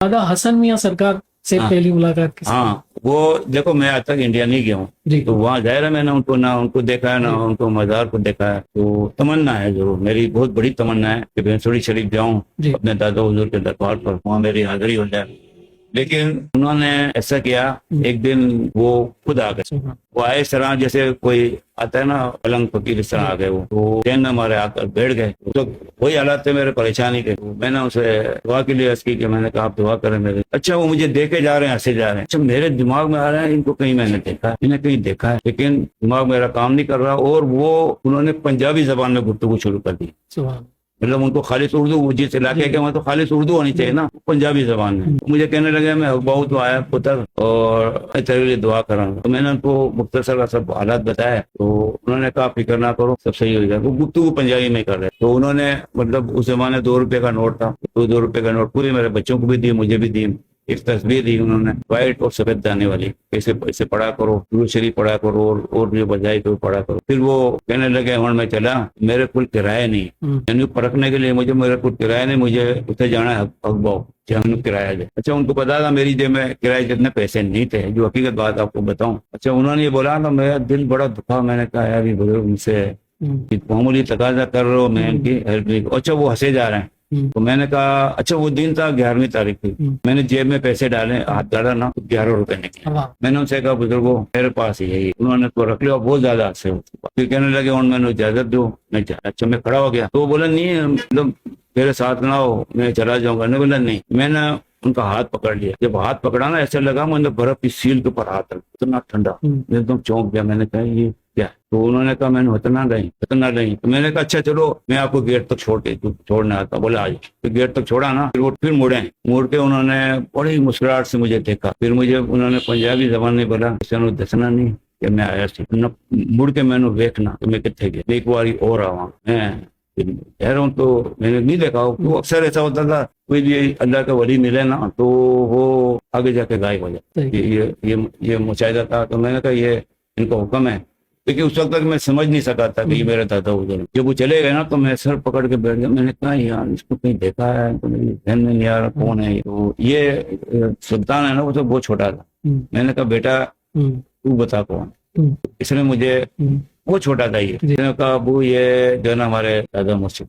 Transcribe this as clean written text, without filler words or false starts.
दादा हसन मियां सरकार से हाँ। पहली मुलाकात किस? हाँ, वो देखो, मैं आज तक इंडिया नहीं गया जी। हूँ, तो वहाँ जाहिर है मैंने उनको ना उनको देखा है ना जी। उनको मज़ार को देखा है। तो तमन्ना है, जरूर मेरी बहुत बड़ी तमन्ना है कि बेंसुरी शरीफ जाऊँ, जी। अपने दादा हुजूर के दरबार पर, वहाँ मेरी हाजिरी हो जाए। लेकिन उन्होंने ऐसा किया, एक दिन वो खुद आ गए। वो आए इस तरह जैसे कोई आता है ना, पलंग फकीर, इस तरह आ गए। वो तो चैन में हमारे आकर बैठ गए। तो वही हालात थे मेरे परेशानी के। तो मैंने उसे दुआ के लिए अर्ज की कि मैंने कहा आप दुआ करें मेरे। अच्छा, वो मुझे देखे जा रहे हैं, हंसे जा रहे हैं। अच्छा, मेरे दिमाग में आ रहा है इनको कहीं मैंने देखा है, इन्हें कहीं देखा है, लेकिन दिमाग मेरा काम नहीं कर रहा। और वो उन्होंने पंजाबी जबान में गुफ्तगू शुरू कर दी। सुभान। मतलब उनको खालिश उर्दू, जिस इलाके के वहाँ तो खालिश उर्दू होनी चाहिए ना, पंजाबी जबान में। मुझे कहने लगे मैं अखबाऊ तो आया पुत्र और तेरे लिए दुआ करा। तो मैंने उनको मुख्तसर का सब हालात बताया। तो उन्होंने कहा फिक्र ना करो, सब सही हो जाएगा। वो गुफ्तगू पंजाबी में कर रहे। तो उन्होंने, मतलब उस जमाने 2 रुपए का नोट था, तो 2 रुपए का नोट पूरी मेरे बच्चों को भी दी, मुझे भी दी। एक तस्वीर दी उन्होंने, व्हाइट और सफेद दाने वाली, ऐसे ऐसे पढ़ा करो, दुरूद शरीफ पढ़ा करो, और जो बजाई तो पढ़ा करो। फिर वो कहने लगे और मैं चला, मेरे कुल किराया नहीं, यानी परखने के लिए मुझे, मेरा कुछ किराया नहीं, मुझे उसे जाना है अखबाऊ, जहाँ किराया दे। अच्छा, उनको पता था मेरी जेब में किराए जितने पैसे नहीं थे, जो हकीकत बात आपको बताऊं। अच्छा, उन्होंने ये बोला ना, मेरा दिल बड़ा दुखा। मैंने कहा यार ये बुजुर्ग मुझसे मामूली तकाजा कर रहे हो, मैं इनकी हेल्प नहीं। अच्छा, वो हंसे जा रहे हैं। तो मैंने कहा, अच्छा वो दिन था 11वीं तारीख थी, मैंने जेब में पैसे डाले, हाथ डाला ना, 11 रुपए निकले। मैंने उनसे कहा बुजुर्गो मेरे पास ही है। उन्होंने तो रख लिया, बहुत ज्यादा हंसे। फिर कहने लगे और मैंने इजाजत दो, मैं जा। अच्छा, मैं खड़ा हो गया। तो वो बोला नहीं, मतलब मेरे साथ ना हो, मैं चला जाऊंगा। नहीं, बोला नहीं। मैंने उनका हाथ पकड़ लिया। जब हाथ पकड़ा ना, ऐसा लगा मैंने बर्फ की सील के ऊपर हाथ रखा, इतना ठंडा, एकदम चौंक गया। मैंने कहा ये क्या? तो उन्होंने कहा मैंने उतना नहीं। तो मैंने कहा अच्छा चलो, मैं आपको गेट तक छोड़ने आता। बोले आज। तो गेट तक छोड़ा ना, फिर वो फिर मुड़ के उन्होंने बड़ी मुस्कुराहट से मुझे देखा। फिर मुझे उन्होंने पंजाबी जबान में बोला, किसी दसना नहीं कि मैं आया सी, मुड़ के मैंने देखना तो मैं कितने गया, एक बारी और आवा। मैं कह रहा हूँ तो मैंने नहीं देखा। तो अक्सर ऐसा होता था, कोई भी अल्लाह का वली मिले ना तो वो आगे जाके गायब हो जाए। ये मुशाहिदा था। तो मैंने कहा ये इनका हुक्म है। लेकिन उस वक्त तक मैं समझ नहीं सका था कि ये मेरा दादा उधर। जब वो चले गए ना, तो मैं सर पकड़ के बैठ गया। मैंने कहा यार इसको कहीं देखा है, तो ध्यान में नहीं आ रहा कौन है। तो ये सुल्तान है ना, वो तो बहुत छोटा था। मैंने कहा बेटा तू बता कौन। इसने मुझे, वो छोटा था ये, इसने कहा अबू ये जो है ना हमारे दादा मुर्शिद।